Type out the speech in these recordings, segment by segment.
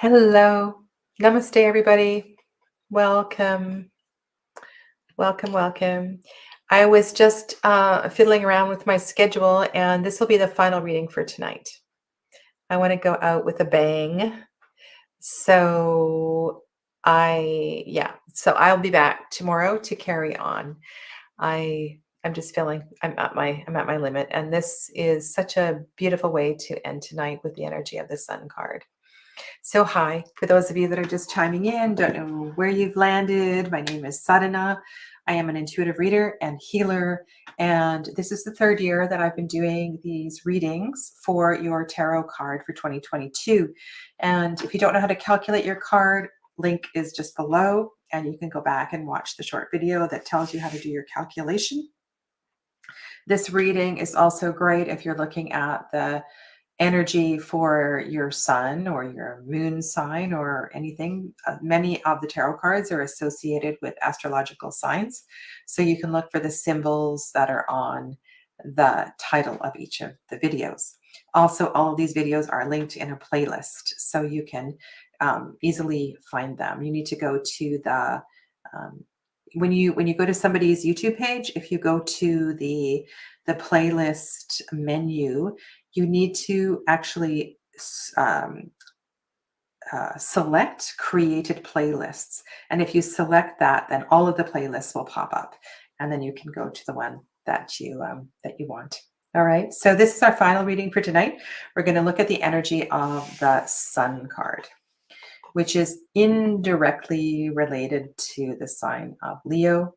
Hello. Namaste, everybody. Welcome. Welcome, welcome. I was just fiddling around with my schedule, and this will be the final reading for tonight. I want to go out with a bang. So so I'll be back tomorrow to carry on. I'm just feeling I'm at my limit, and this is such a beautiful way to end tonight with the energy of the Sun card. So hi, for those of you that are just chiming in, don't know where you've landed, my name is Sadhana. I am an intuitive reader and healer, and this is the third year that I've been doing these readings for your tarot card for 2022. And if you don't know how to calculate your card, link is just below, and you can go back and watch the short video that tells you how to do your calculation. This reading is also great if you're looking at the energy for your sun or your moon sign or anything. Many of the tarot cards are associated with astrological signs. So you can look for the symbols that are on the title of each of the videos. Also, all of these videos are linked in a playlist, so you can easily find them. You need to go to the when you go to somebody's YouTube page, if you go to the playlist menu, you need to actually select created playlists. And if you select that, then all of the playlists will pop up, and then you can go to the one that you want. All right. So this is our final reading for tonight. We're going to look at the energy of the Sun card, which is indirectly related to the sign of Leo.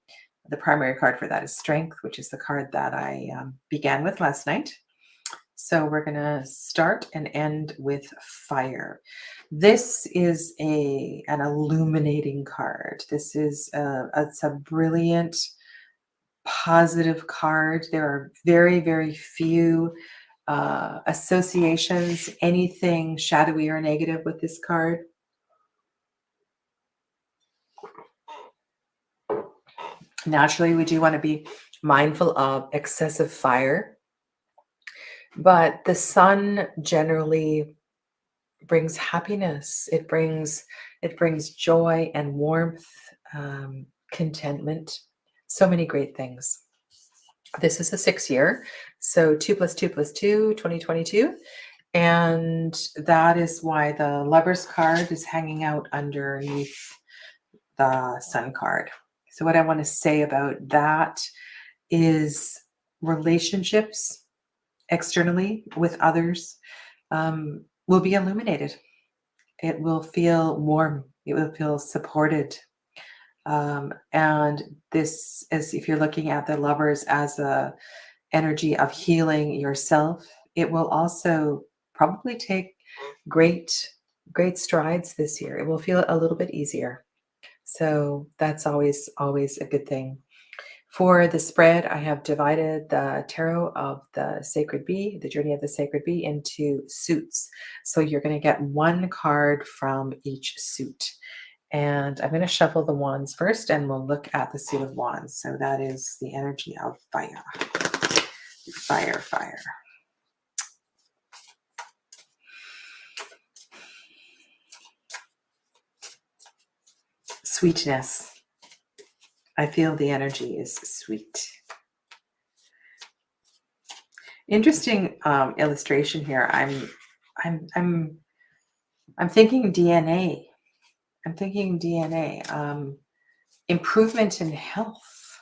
The primary card for that is Strength, which is the card that I began with last night. So we're going to start and end with Fire. This is an illuminating card. This is it's a brilliant, positive card. There are very, very few associations, anything shadowy or negative with this card. Naturally, we do want to be mindful of excessive fire, but the sun generally brings happiness. It brings joy and warmth, contentment, so many great things. This is the 6th year, so 2 + 2 + 2, 2022. And that is why the Lover's card is hanging out underneath the Sun card. So what I want to say about that is relationships externally with others will be illuminated. It will feel warm. It will feel supported. And this is, if you're looking at the Lovers as a energy of healing yourself, it will also probably take great strides this year. It will feel a little bit easier. So that's always a good thing. For the spread, I have divided the tarot of the Sacred Bee, the Journey of the Sacred Bee, into suits. So you're going to get one card from each suit. And I'm going to shuffle the wands first, and we'll look at the suit of wands. So that is the energy of fire. Fire, fire. Sweetness. I feel the energy is sweet. Interesting illustration here. I'm thinking DNA. I'm thinking DNA. Improvement in health.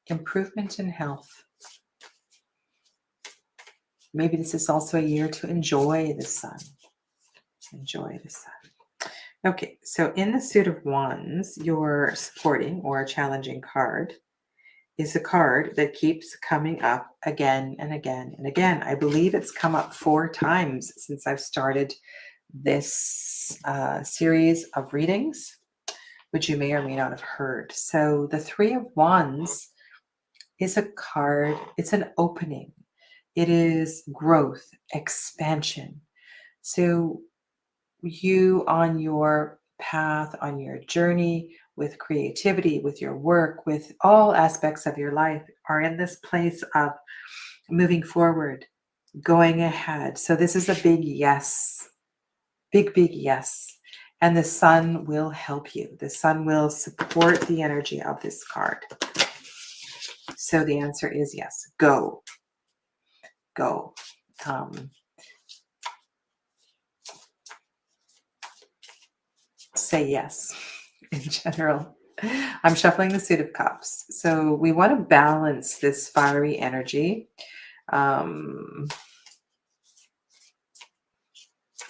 Improvement in health. Maybe this is also a year to enjoy the sun. Enjoy the sun. Okay, so in the suit of wands, your supporting or challenging card is a card that keeps coming up again and again and again. I believe it's come up 4 times since I've started this series of readings, which you may or may not have heard. So the 3 of wands is a card, it's an opening. It is growth, expansion. So you on your path, on your journey with creativity, with your work, with all aspects of your life, are in this place of moving forward, going ahead. So this is a big yes Big, big yes. And the sun will help you. The sun will support the energy of this card. So the answer is yes. Go. Go. Say yes in general. I'm shuffling the Suit of Cups. So we want to balance this fiery energy.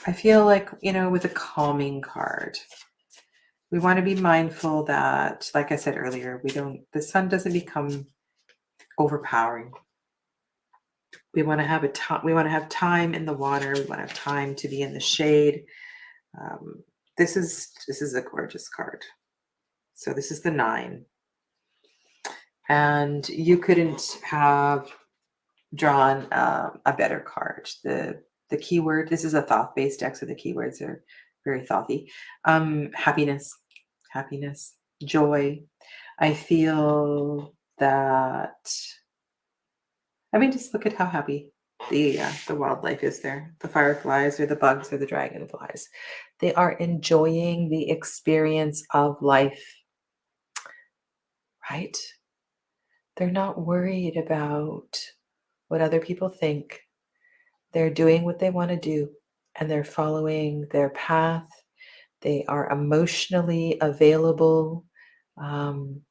I feel like, with a calming card, we want to be mindful that, like I said earlier, the sun doesn't become overpowering. We want to have time in the water. We want to have time to be in the shade. This is a gorgeous card. So this is the 9. And you couldn't have drawn a better card. The keyword, this is a thought-based deck, so the keywords are very thoughty. Happiness, joy. I feel that, just look at how happy the wildlife is there. The fireflies or the bugs or the dragonflies. They are enjoying the experience of life, right? They're not worried about what other people think. They're doing what they want to do, and they're following their path. They are emotionally available. And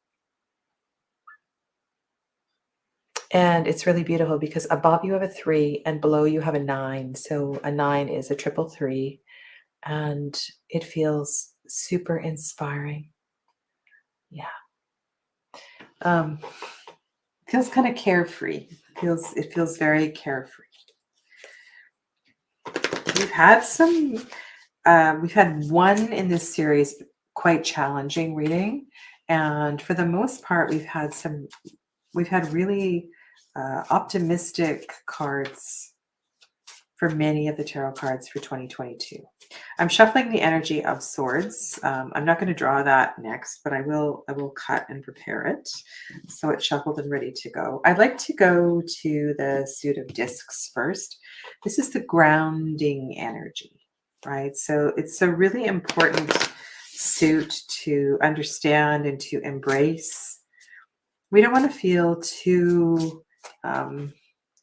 it's really beautiful because above you have a 3 and below you have a 9. So a 9 is a triple 3, and it feels super inspiring. Yeah. Feels kind of carefree. It feels very carefree. We've had one in this series quite challenging reading, and for the most part, we've had really optimistic cards for many of the tarot cards for 2022. I'm shuffling the energy of swords. I'm not going to draw that next, but I will cut and prepare it so it's shuffled and ready to go. I'd like to go to the Suit of Discs first. This is the grounding energy, right? So it's a really important suit to understand and to embrace. We don't want to feel too,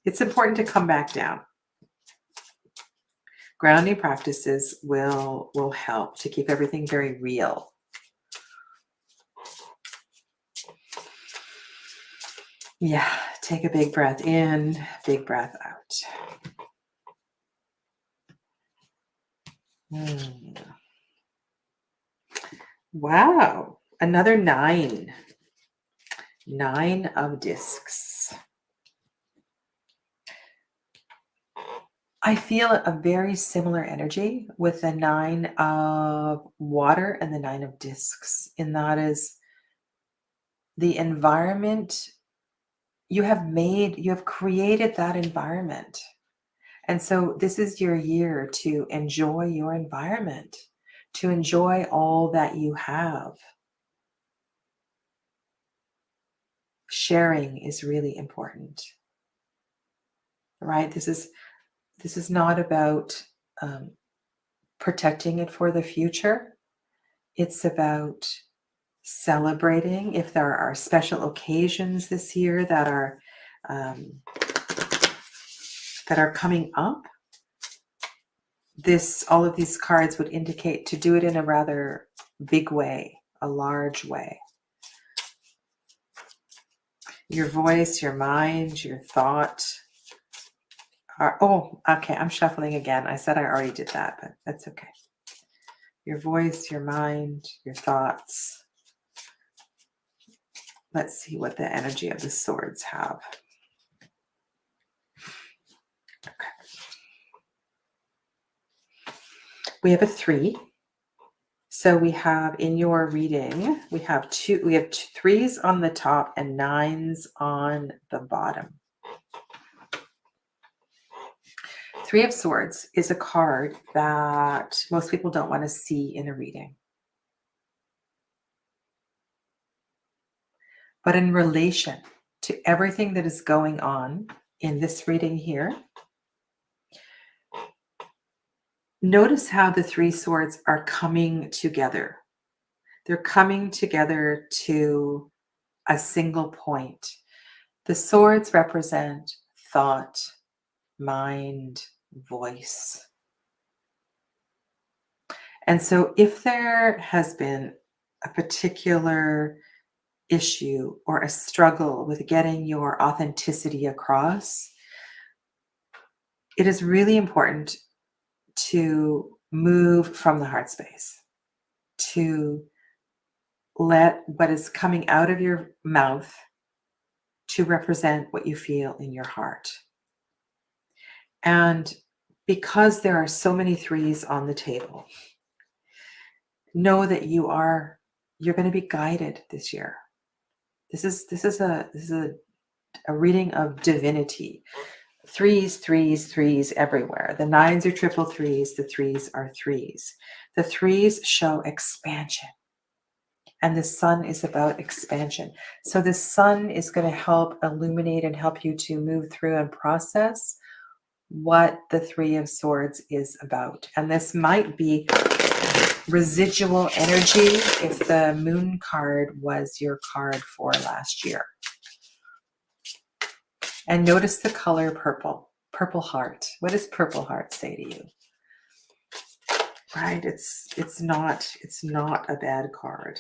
it's important to come back down. Grounding practices will help to keep everything very real. Yeah, take a big breath in, big breath out. Wow, another 9. 9 of discs. I feel a very similar energy with the 9 of water and the 9 of discs. And that is the environment you have created that environment. And so this is your year to enjoy your environment, to enjoy all that you have. Sharing is really important, right? This is not about protecting it for the future. It's about celebrating. If there are special occasions this year that are coming up, all of these cards would indicate to do it in a rather big way, a large way. Your voice, your mind, your thought are, okay, I'm shuffling again. I said I already did that, but that's okay. Your voice, your mind, your thoughts. Let's see what the energy of the swords have. Okay. We have a 3. So we have in your reading, we have 3s on the top and 9s on the bottom. 3 of Swords is a card that most people don't want to see in a reading. But in relation to everything that is going on in this reading here, Notice how the three swords are coming together. They're coming together to a single point. The swords represent thought, mind, voice. And so if there has been a particular issue or a struggle with getting your authenticity across, it is really important to move from the heart space, to let what is coming out of your mouth to represent what you feel in your heart. And because there are so many threes on the table, know that you're going to be guided this year. This is a reading of divinity. Threes, threes, threes everywhere. The nines are triple threes. The threes are threes. The threes show expansion. And the sun is about expansion. So the sun is going to help illuminate and help you to move through and process what the Three of Swords is about. And this might be residual energy if the moon card was your card for last year. And notice the color purple. Purple heart. What does purple heart say to you? Right? It's not a bad card.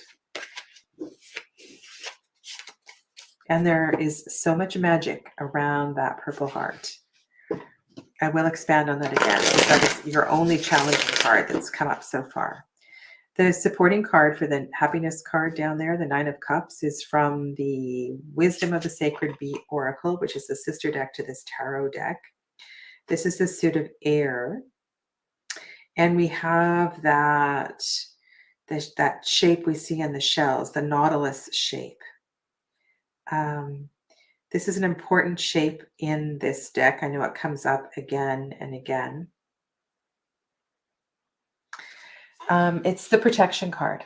And there is so much magic around that purple heart. I will expand on that again, because that is your only challenging card that's come up so far. The supporting card for the happiness card down there, the Nine of Cups, is from the Wisdom of the Sacred Bee Oracle, which is the sister deck to this tarot deck. This is the suit of air. And we have that shape we see in the shells, the nautilus shape. This is an important shape in this deck. I know it comes up again and again. It's the protection card.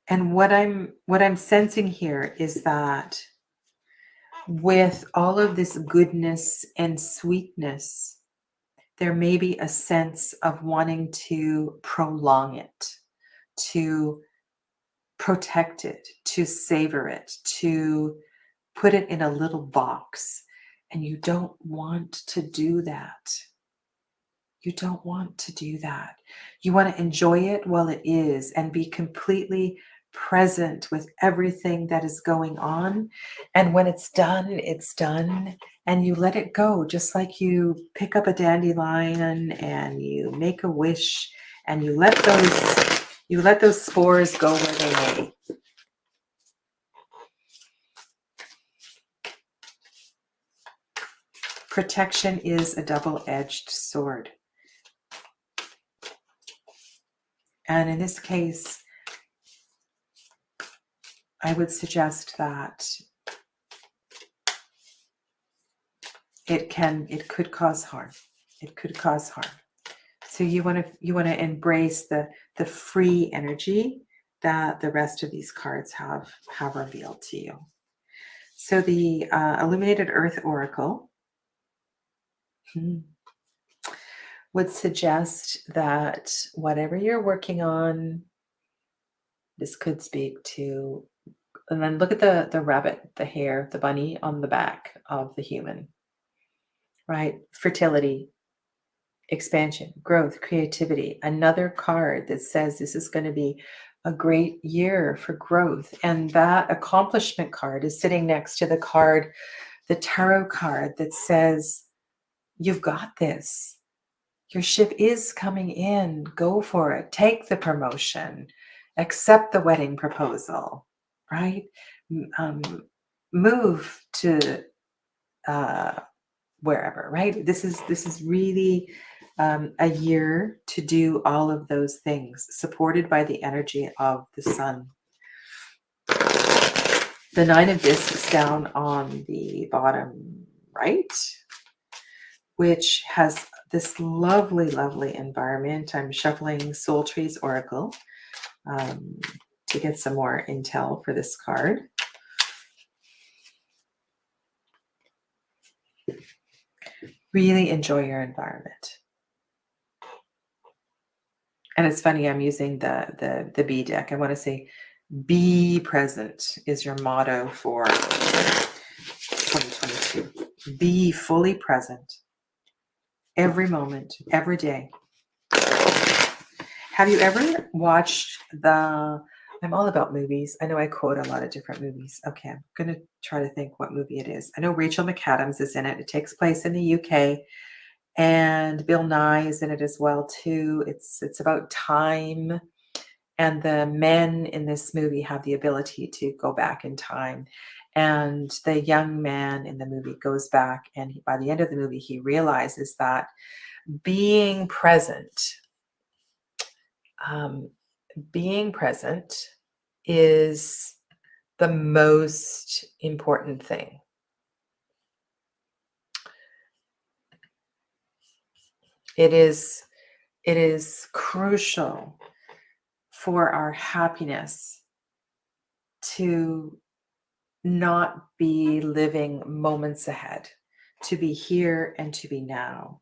And what I'm sensing here is that with all of this goodness and sweetness, there may be a sense of wanting to prolong it, to protect it, to savor it, to put it in a little box. And you don't want to do that. You don't want to do that. You want to enjoy it while it is and be completely present with everything that is going on. And when it's done, and you let it go, just like you pick up a dandelion and you make a wish and you let those spores go where they may. Protection is a double-edged sword. And in this case, I would suggest that it could cause harm. It could cause harm. So you want to embrace the free energy that the rest of these cards have revealed to you. So the Illuminated Earth Oracle would suggest that whatever you're working on, this could speak to, and then look at the rabbit, the hare, the bunny on the back of the human, right? Fertility, expansion, growth, creativity. Another card that says this is going to be a great year for growth. And that accomplishment card is sitting next to the card, the tarot card that says, you've got this. Your ship is coming in. Go for it. Take the promotion. Accept the wedding proposal, right? Move to wherever, right? This is really a year to do all of those things, supported by the energy of the sun. The Nine of Discs down on the bottom right, which has this lovely, lovely environment. I'm shuffling Soul Trees Oracle to get some more intel for this card. Really enjoy your environment. And it's funny, I'm using the B deck. I want to say be present is your motto for 2022. Be fully present every moment, every day. Have you ever watched I'm all about movies. I know I quote a lot of different movies. Okay, I'm going to try to think what movie it is. I know Rachel McAdams is in it. It takes place in the UK, and Bill Nye is in it as well too. It's about time, and the men in this movie have the ability to go back in time. And the young man in the movie goes back, and by the end of the movie, he realizes that being present, um, being present is the most important thing. It is crucial for our happiness to not be living moments ahead, to be here and to be now.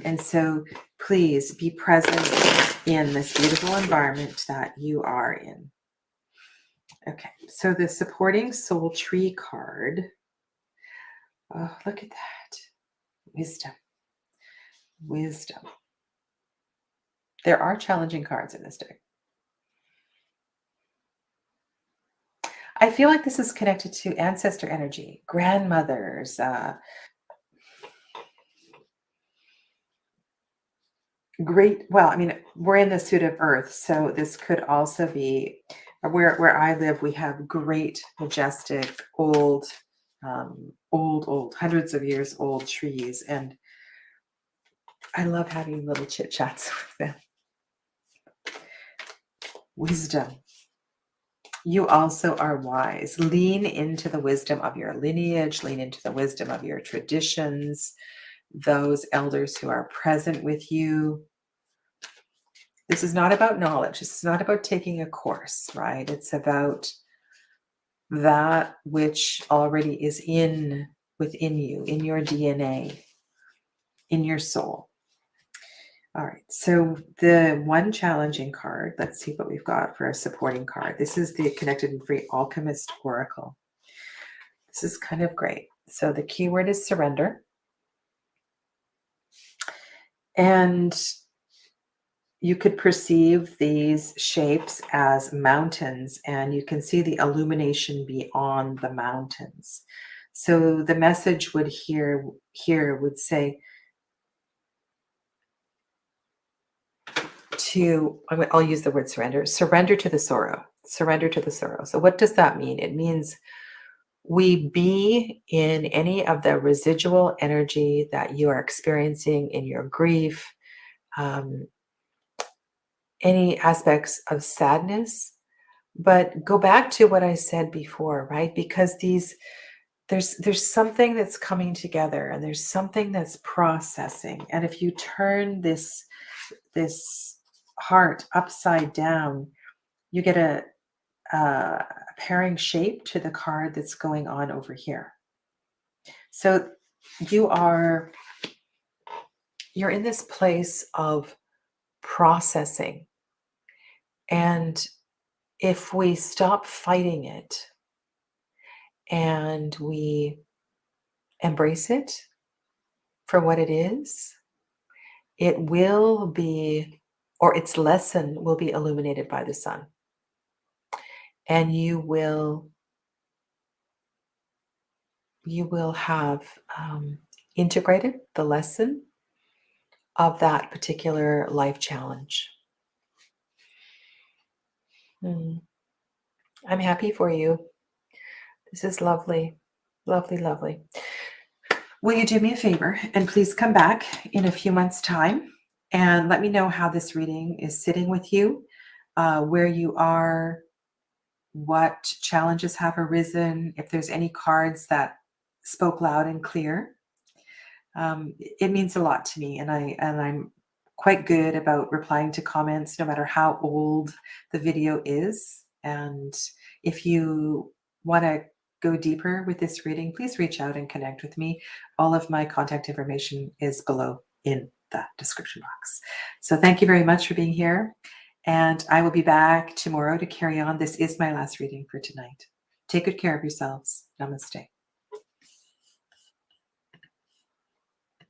And so please be present in this beautiful environment that you are in. Okay, so the supporting soul tree card. Oh, look at that. Wisdom. Wisdom. There are challenging cards in this deck. I feel like this is connected to ancestor energy, grandmothers, well, I mean, we're in the suit of earth, so this could also be where I live. We have great, majestic, old, hundreds of years old trees, and I love having little chit chats with them. Wisdom. You also are wise. Lean into the wisdom of your lineage, lean into the wisdom of your traditions, those elders who are present with you. This is not about knowledge. This is not about taking a course, right? It's about that which already is within you, in your DNA, in your soul. All right, so the one challenging card, let's see what we've got for a supporting card. This is the Connected and Free Alchemist Oracle. This is kind of great. So the keyword is surrender. And you could perceive these shapes as mountains, and you can see the illumination beyond the mountains. So the message would would say I'll use the word surrender to the sorrow, surrender to the sorrow. So what does that mean? It means we be in any of the residual energy that you are experiencing in your grief, any aspects of sadness, but go back to what I said before, right? Because there's something that's coming together, and there's something that's processing. And if you turn this heart upside down, you get a pairing shape to the card that's going on over here. So you're in this place of processing. And if we stop fighting it and we embrace it for what it is, it will be, or its lesson will be illuminated by the sun. And you will have integrated the lesson of that particular life challenge. I'm happy for you. This is lovely, lovely, lovely. Will you do me a favor and please come back in a few months' time and let me know how this reading is sitting with you, where you are, what challenges have arisen, if there's any cards that spoke loud and clear. It means a lot to me, and I'm quite good about replying to comments no matter how old the video is. And if you want to go deeper with this reading, please reach out and connect with me. All of my contact information is below in the description box. So thank you very much for being here. And I will be back tomorrow to carry on. This is my last reading for tonight. Take good care of yourselves. Namaste.